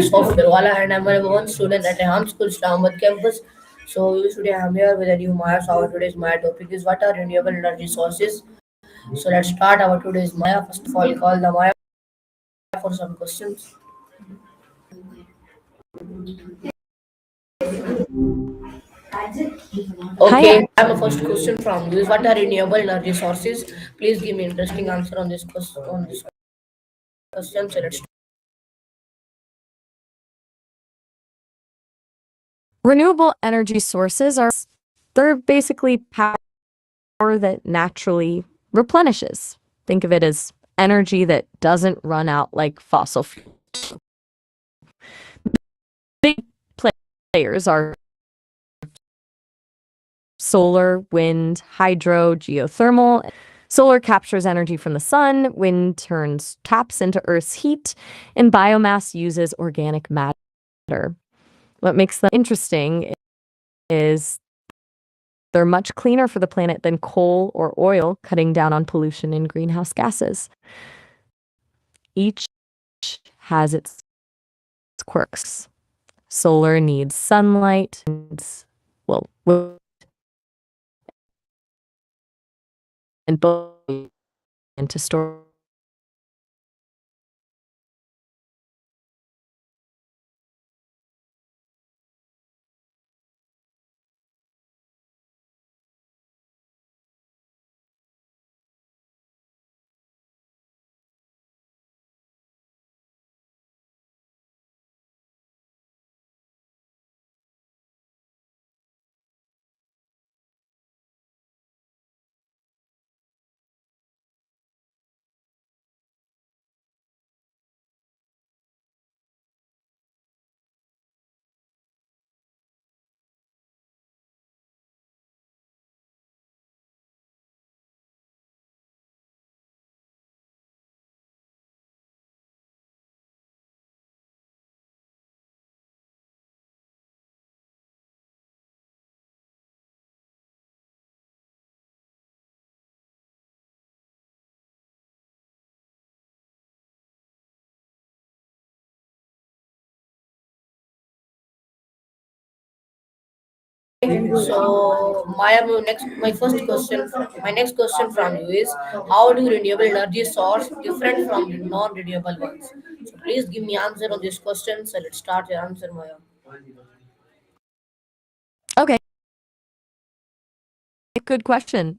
Software Wala and I'm one student at a School Islamabad campus. So today I'm here with a new Maya. So our today's Maya topic is what are renewable energy sources. So let's start our today's Maya. First of all, call the Maya for some questions. Hi. Okay, I have a first question from you. Is what are renewable energy sources? Please give me interesting answer on this question. So let's Renewable energy sources they're basically power that naturally replenishes. Think of it as energy that doesn't run out like fossil fuel. Big players are solar, wind, hydro, geothermal. Solar captures energy from the sun, wind taps into Earth's heat, and biomass uses organic matter. What makes them interesting is they're much cleaner for the planet than coal or oil, cutting down on pollution and greenhouse gases. Each has its quirks. Solar needs sunlight, well, and both to store. So my first question, my next question from you is how do renewable energy source different from the non-renewable ones? So please give me answer on this question. So let's start your answer, Maya. Okay, good question.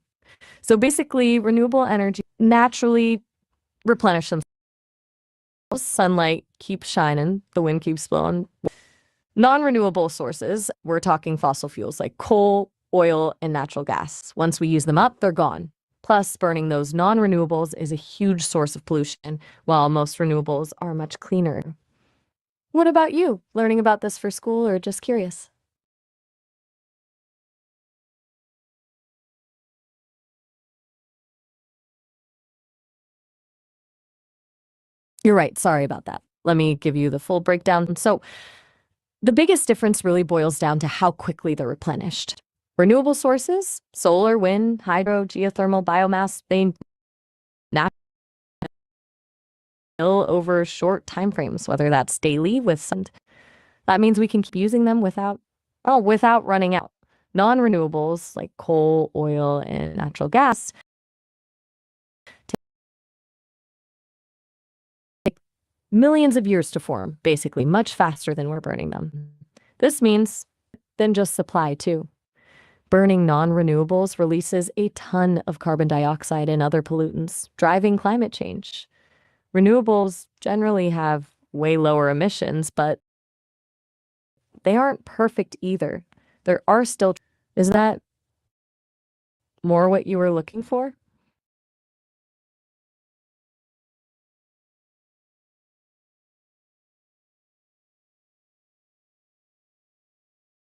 So basically, renewable energy naturally replenish themselves. Sunlight keeps shining, the wind keeps blowing. Non-renewable sources, we're talking fossil fuels like coal, oil, and natural gas. Once we use them up, they're gone. Plus, burning those non-renewables is a huge source of pollution, while most renewables are much cleaner. What about you? Learning about this for school or just curious? You're right. Sorry about that. Let me give you the full breakdown. So, the biggest difference really boils down to how quickly they're replenished. Renewable sources, solar, wind, hydro, geothermal, biomass, they naturally fill over short time frames, whether that's daily with sun. That means we can keep using them without running out. Non-renewables like coal, oil, and natural gas take millions of years to form, basically much faster than we're burning them. This means than just supply too. Burning non-renewables releases a ton of carbon dioxide and other pollutants, driving climate change. Renewables generally have way lower emissions, but they aren't perfect either. There are still. Is that more what you were looking for?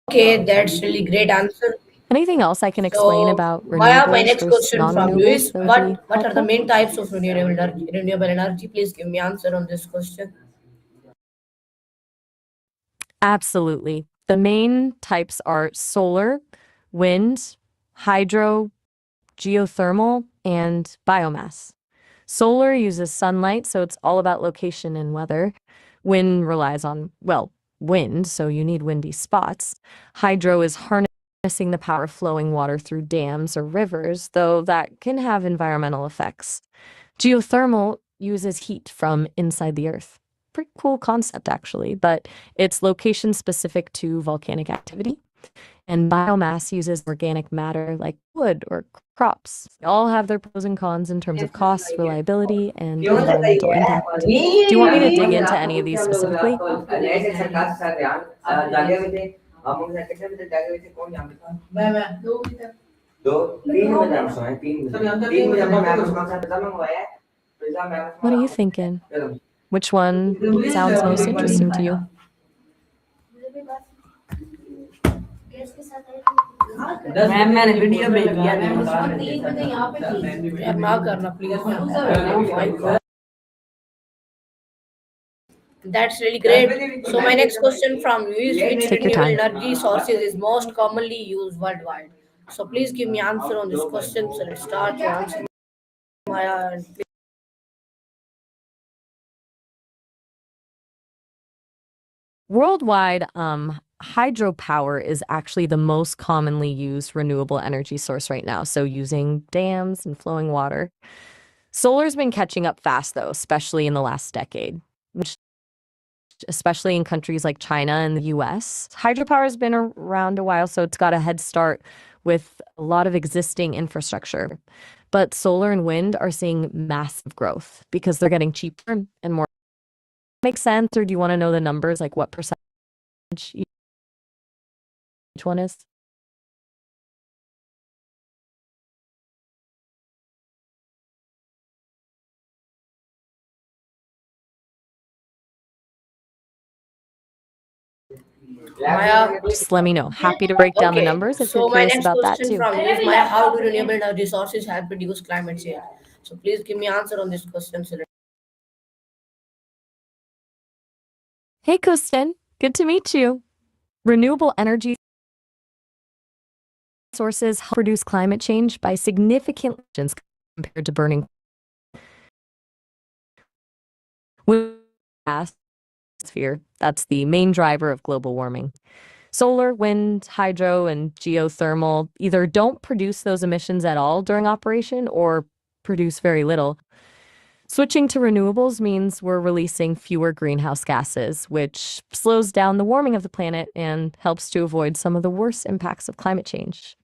Okay, that's really great answer. Anything else I can explain So about Maya, my renewables next versus question from you non-renewables is that would be what are the helpful? main types of renewable energy? Renewable energy. Please give me answer on this question. Absolutely. The main types are solar, wind, hydro, geothermal, and biomass. Solar uses sunlight, so it's all about location and weather. Wind relies on, well, wind, so you need windy spots. Hydro is harnessing the power of flowing water through dams or rivers, though that can have environmental effects. Geothermal uses heat from inside the earth. Pretty cool concept, actually, but it's location specific to volcanic activity. And biomass uses organic matter like wood or crops. They all have their pros and cons in terms of cost, reliability, and environmental impact. Do you want me to dig into any of these specifically? What are you thinking? Which one sounds most interesting to you? मैंने video में दिया यार ना करना please That's really great. So my next question from you is which Take your renewable time. energy sources is most commonly used worldwide? So please give me answer on this question. So let's start your answer, Maya. And Worldwide, hydropower is actually the most commonly used renewable energy source right now. So using dams and flowing water. Solar's been catching up fast, though, especially in the last decade, which especially in countries like China and the US. Hydropower has been around a while, so it's got a head start with a lot of existing infrastructure. But solar and wind are seeing massive growth because they're getting cheaper and more. Make sense, or do you want to know the numbers, like what percentage each one is? Maya, Just let me know. Happy to break down the okay. numbers if you're So my curious next about that question too. from you is Maya, how do renewable energy sources help reduce climate change? So please give me answer on this question. So Hey, Kustin. Good to meet you. Renewable energy sources help reduce climate change by significant emissions compared to burning atmosphere. That's the main driver of global warming. Solar, wind, hydro, and geothermal either don't produce those emissions at all during operation or produce very little. Switching to renewables means we're releasing fewer greenhouse gases, which slows down the warming of the planet and helps to avoid some of the worst impacts of climate change.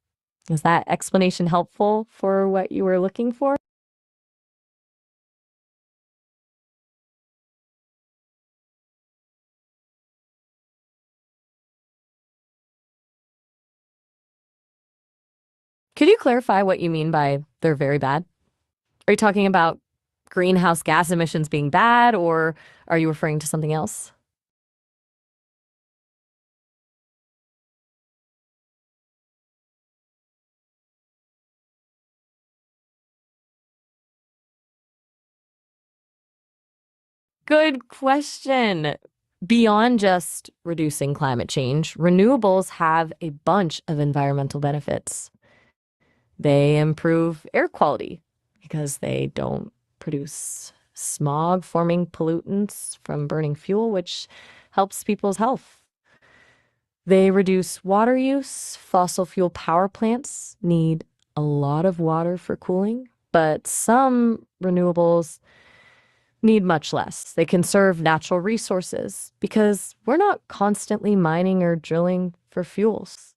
Is that explanation helpful for what you were looking for? Could you clarify what you mean by they're very bad? Are you talking about greenhouse gas emissions being bad, or are you referring to something else? Good question. Beyond just reducing climate change, renewables have a bunch of environmental benefits. They improve air quality because they don't produce smog forming pollutants from burning fuel, which helps people's health. They reduce water use. Fossil fuel power plants need a lot of water for cooling, but some renewables need much less. They conserve natural resources because we're not constantly mining or drilling for fuels.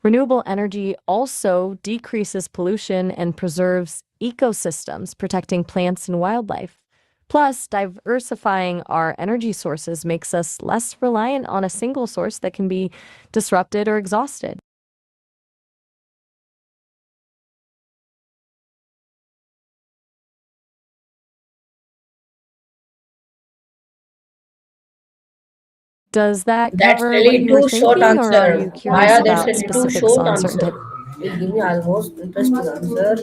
Renewable energy also decreases pollution and preserves ecosystems, protecting plants and wildlife. Plus, diversifying our energy sources makes us less reliant on a single source that can be disrupted or exhausted. Does that that's cover what really you were too short thinking, or are answer. you curious Maya, that's about really too specifics short on certain answer. types? Please give me almost interesting answer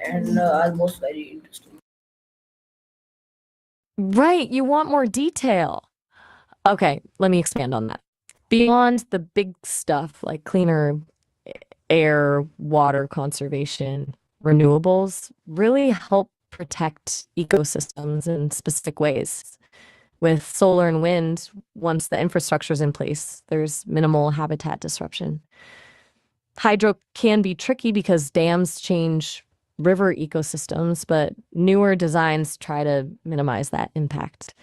and almost very interesting. Right, you want more detail. Okay, let me expand on that. Beyond the big stuff like cleaner air, water conservation, renewables really help protect ecosystems in specific ways. With solar and wind, once the infrastructure is in place, there's minimal habitat disruption. Hydro can be tricky because dams change river ecosystems, but newer designs try to minimize that impact.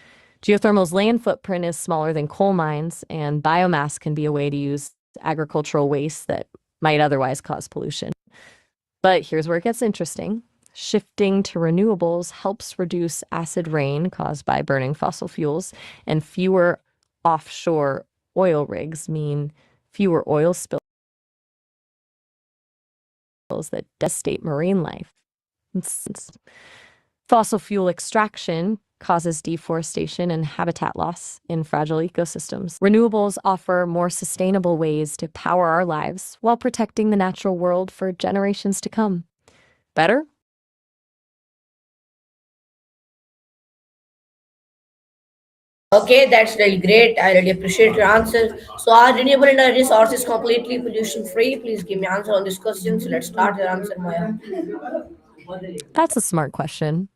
Geothermal's land footprint is smaller than coal mines, and biomass can be a way to use agricultural waste that might otherwise cause pollution. But here's where it gets interesting. Shifting to renewables helps reduce acid rain caused by burning fossil fuels, and fewer offshore oil rigs mean fewer oil spills that devastate marine life. Fossil fuel extraction causes deforestation and habitat loss in fragile ecosystems. Renewables offer more sustainable ways to power our lives while protecting the natural world for generations to come. Better? Okay, that's really great. I really appreciate your answer. So, are renewable energy sources completely pollution free? Please give me answer on this question. So, let's start your answer, Maya. That's a smart question.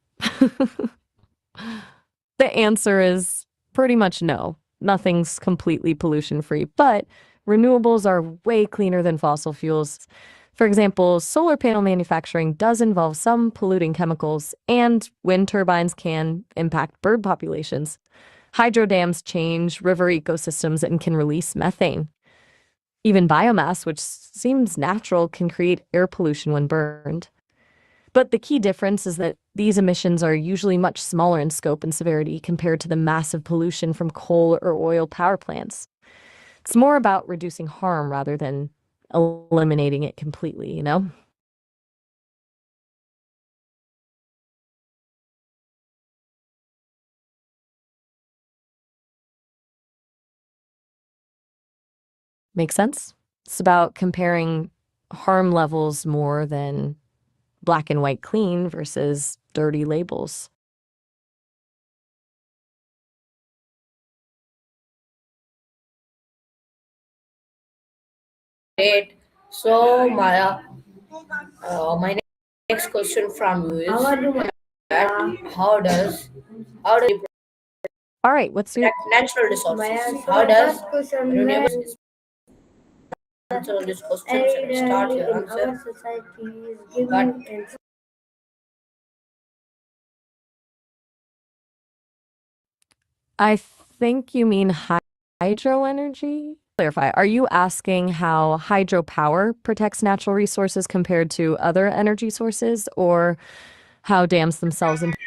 The answer is pretty much no. Nothing's completely pollution free, but renewables are way cleaner than fossil fuels. For example, solar panel manufacturing does involve some polluting chemicals, and wind turbines can impact bird populations. Hydro dams change river ecosystems and can release methane. Even biomass, which seems natural, can create air pollution when burned. But the key difference is that these emissions are usually much smaller in scope and severity compared to the massive pollution from coal or oil power plants. It's more about reducing harm rather than eliminating it completely, you know? Make sense? It's about comparing harm levels more than black and white clean versus dirty labels. Great. So, Maya, my next question from you is that how does it All right, what's your protect natural resources? How does renewables answer on this question? So, let's start your answer. But I think you mean hydro energy? Clarify, are you asking how hydropower protects natural resources compared to other energy sources, or how dams themselves impact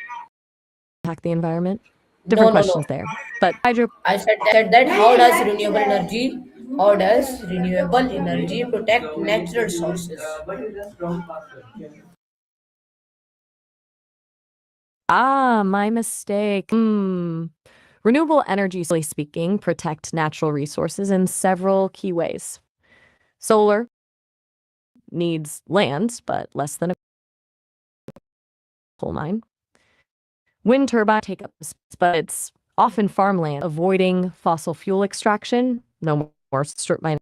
the environment? no, Different no, no. questions there. But hydro I said that how does renewable energy protect natural sources? my mistake. Renewable energy, speaking, protect natural resources in several key ways. Solar needs land, but less than a coal mine. Wind turbine take up space, but it's often farmland, avoiding fossil fuel extraction. No more strip mining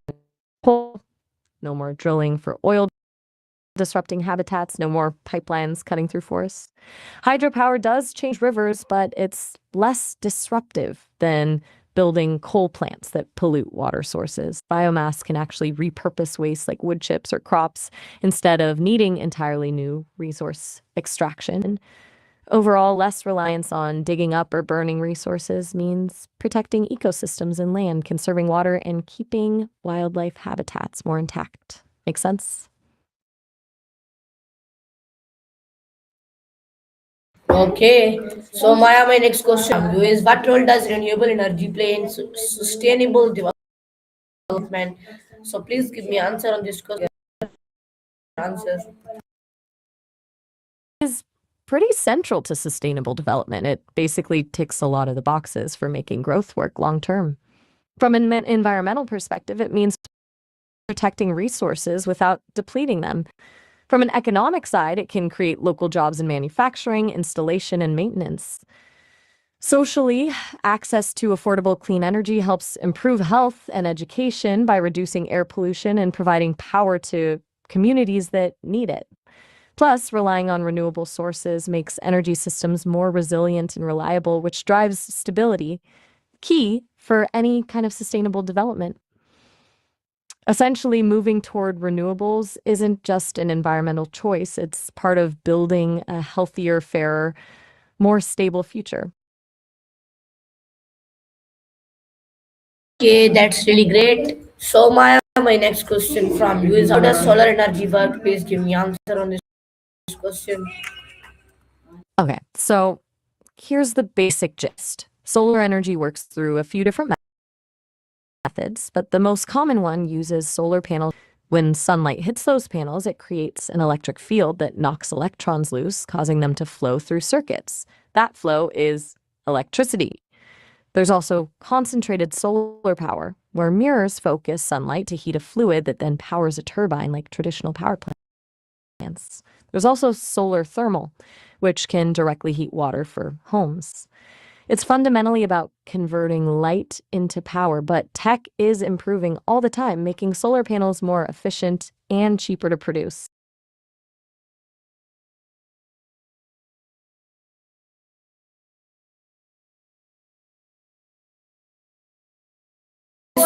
coal, no more drilling for oil disrupting habitats, no more pipelines cutting through forests. Hydropower does change rivers, but it's less disruptive than building coal plants that pollute water sources. Biomass can actually repurpose waste like wood chips or crops instead of needing entirely new resource extraction. Overall, less reliance on digging up or burning resources means protecting ecosystems and land, conserving water, and keeping wildlife habitats more intact. Make sense? Okay. So, Maya, my next question to you is what role does renewable energy play in sustainable development? So, please give me answer on this question. Answer. Is pretty central to sustainable development. It basically ticks a lot of the boxes for making growth work long term. From an environmental perspective, it means protecting resources without depleting them. From an economic side, it can create local jobs in manufacturing, installation, and maintenance. Socially, access to affordable clean energy helps improve health and education by reducing air pollution and providing power to communities that need it. Plus, relying on renewable sources makes energy systems more resilient and reliable, which drives stability, key for any kind of sustainable development. Essentially, moving toward renewables isn't just an environmental choice, it's part of building a healthier, fairer, more stable future. Okay, that's really great. So, Maya, my next question from you is how does solar energy work? Please give me answer on this question. Okay, so here's the basic gist. Solar energy works through a few different methods, but the most common one uses solar panels. When sunlight hits those panels, it creates an electric field that knocks electrons loose, causing them to flow through circuits. That flow is electricity. There's also concentrated solar power, where mirrors focus sunlight to heat a fluid that then powers a turbine like traditional power plants. There's also solar thermal, which can directly heat water for homes. It's fundamentally about converting light into power, but tech is improving all the time, making solar panels more efficient and cheaper to produce.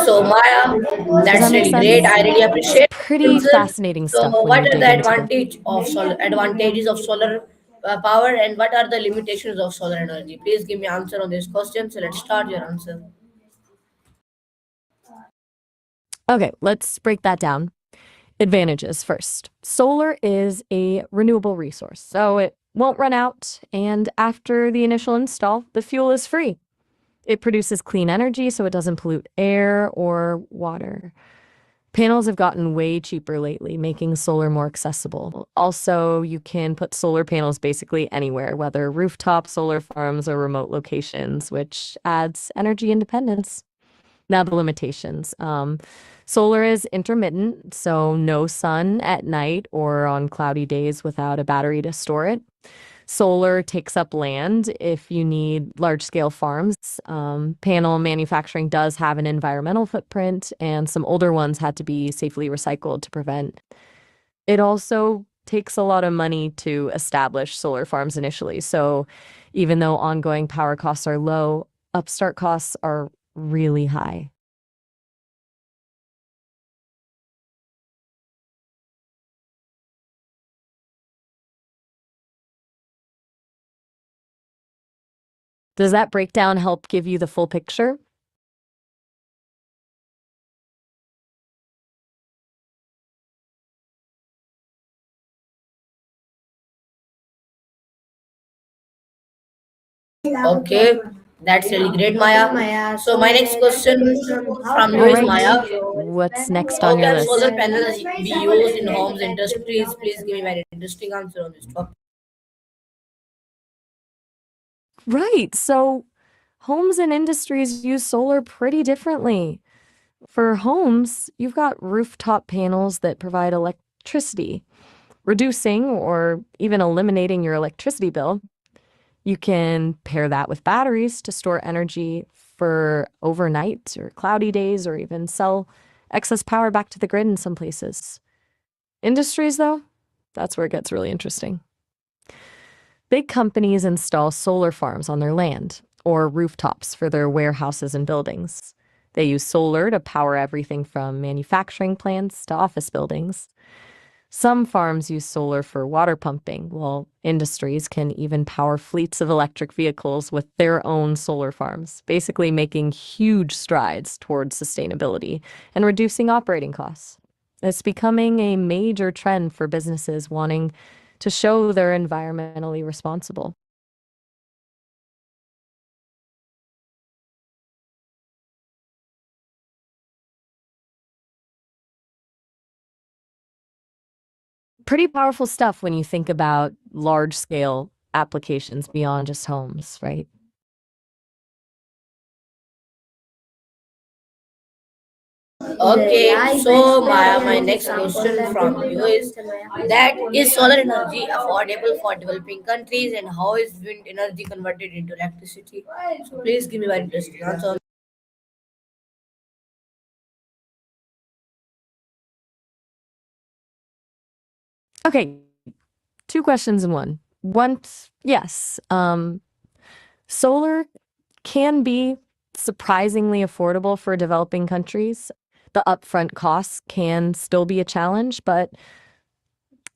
So, Maya, Does that's that make really great. sense? I really It's appreciate your pretty answer. fascinating So, stuff when what you are dig the into the advantages of solar power, and what are the limitations of solar energy? Please give me answer on this question. So, let's start your answer. Okay, let's break that down. Advantages first. Solar is a renewable resource, so it won't run out, and after the initial install, the fuel is free. It produces clean energy, so it doesn't pollute air or water. Panels have gotten way cheaper lately, making solar more accessible. Also, you can put solar panels basically anywhere, whether rooftop solar farms or remote locations, which adds energy independence. Now, the limitations. Solar is intermittent, so no sun at night or on cloudy days without a battery to store it. Solar takes up land if you need large scale farms. Panel manufacturing does have an environmental footprint, and some older ones had to be safely recycled to prevent. It also takes a lot of money to establish solar farms initially. So even though ongoing power costs are low, upstart costs are really high. Does that breakdown help give you the full picture? Okay, that's really great, Maya. So, my next question from you All is right. Maya. What's next How on your can solar list? panels be used in homes, industries? Please give me very interesting answer on this topic. Right. So homes and industries use solar pretty differently. For homes, you've got rooftop panels that provide electricity, reducing or even eliminating your electricity bill. You can pair that with batteries to store energy for overnight or cloudy days, or even sell excess power back to the grid in some places. Industries, though, that's where it gets really interesting. Big companies install solar farms on their land or rooftops for their warehouses and buildings. They use solar to power everything from manufacturing plants to office buildings. Some farms use solar for water pumping, while industries can even power fleets of electric vehicles with their own solar farms, basically making huge strides towards sustainability and reducing operating costs. It's becoming a major trend for businesses wanting to show they're environmentally responsible. Pretty powerful stuff when you think about large scale applications beyond just homes, right? Okay, so my next question from you is that is solar energy affordable for developing countries and how is wind energy converted into electricity? So please give me very interesting answer. Okay, Two questions in one. Yes, solar can be surprisingly affordable for developing countries. The upfront costs can still be a challenge, but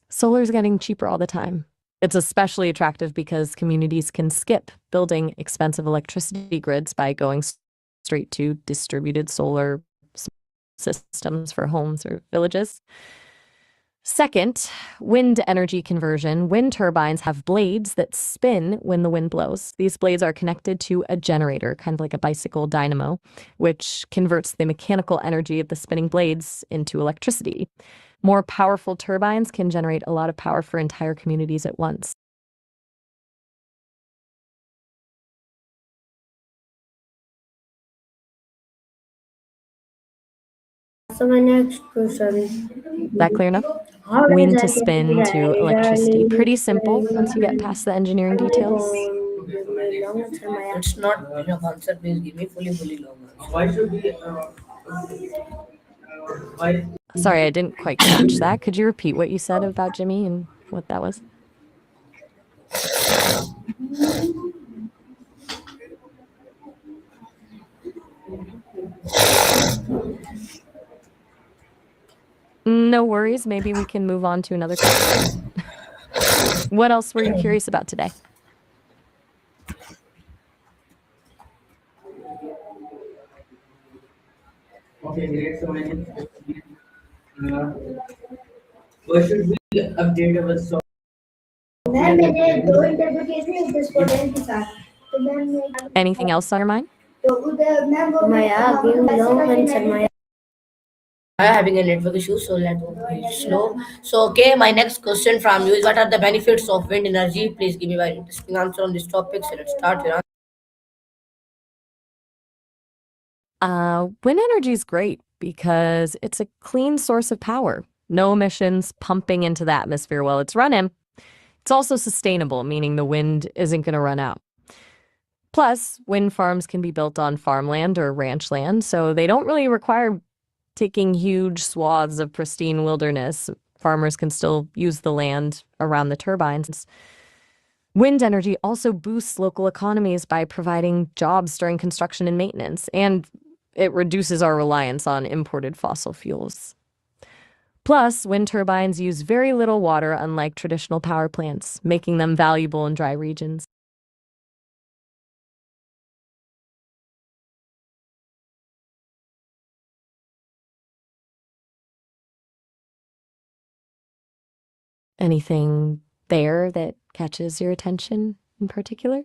solar is getting cheaper all the time. It's especially attractive because communities can skip building expensive electricity grids by going straight to distributed solar systems for homes or villages. Second, wind energy conversion. Wind turbines have blades that spin when the wind blows. These blades are connected to a generator, kind of like a bicycle dynamo, which converts the mechanical energy of the spinning blades into electricity. More powerful turbines can generate a lot of power for entire communities at once. So my next question, Is that clear enough? how does Wind to I get to spin to electricity. Pretty simple once you get past the engineering details. give me long answer, Maya. It's not enough answer, please give me fully long answer. Why should we Sorry, I didn't quite catch that. Could you repeat what you said about Jimmy and what that was? No worries. Maybe we can move on to another question. What else were you curious about today? Okay, great. So my next question is, why should we update our software? मैंने दो interview किए थे जिसको tenth के साथ तो मैंने Anything else on your mind? तो उधर मैं बोल Maya, give me long answer, Maya. I am having a network issue, so let me be slow. So, okay, my next question from you is what are the benefits of wind energy? Please give me very interesting answer on this topic. So, let's start your answer. Wind energy is great because it's a clean source of power. No emissions pumping into the atmosphere while it's running. It's also sustainable, meaning the wind isn't going to run out. Plus, wind farms can be built on farmland or ranch land, so they don't really require taking huge swaths of pristine wilderness. Farmers can still use the land around the turbines. Wind energy also boosts local economies by providing jobs during construction and maintenance, and it reduces our reliance on imported fossil fuels. Plus, wind turbines use very little water, unlike traditional power plants, making them valuable in dry regions. Anything there that catches your attention in particular?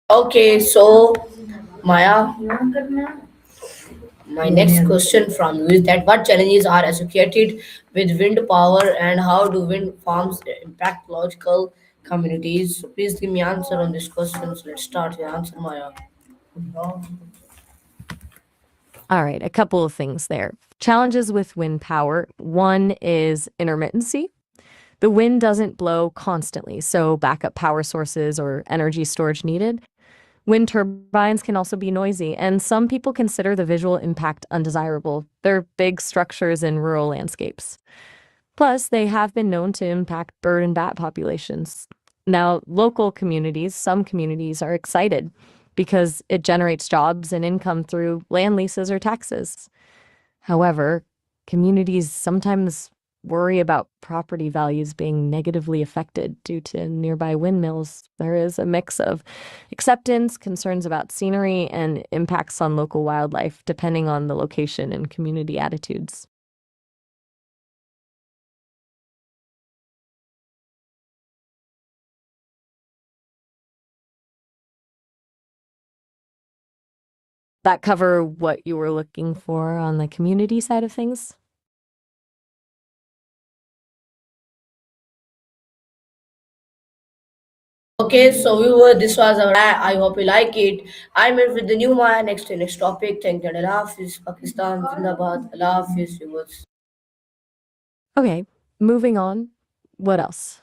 Okay, so Maya, my next question from you is that what challenges are associated with wind power and how do wind farms impact local communities? So please give me answer on this question. So let's start your answer, Maya. All right, a couple of things there. Challenges with wind power. One is intermittency. The wind doesn't blow constantly, so backup power sources or energy storage needed. Wind turbines can also be noisy, and some people consider the visual impact undesirable. They're big structures in rural landscapes. Plus, they have been known to impact bird and bat populations. Now, some communities are excited because it generates jobs and income through land leases or taxes. However, communities sometimes worry about property values being negatively affected due to nearby windmills. There is a mix of acceptance, concerns about scenery, and impacts on local wildlife, depending on the location and community attitudes. That cover what you were looking for on the community side of things? Okay, so we were. This was our. I hope you like it. I met with the new Maya. Next topic. Thank you. Allah Hafiz, Pakistan, Zindabad. Allah Hafiz, viewers. Okay, moving on. What else?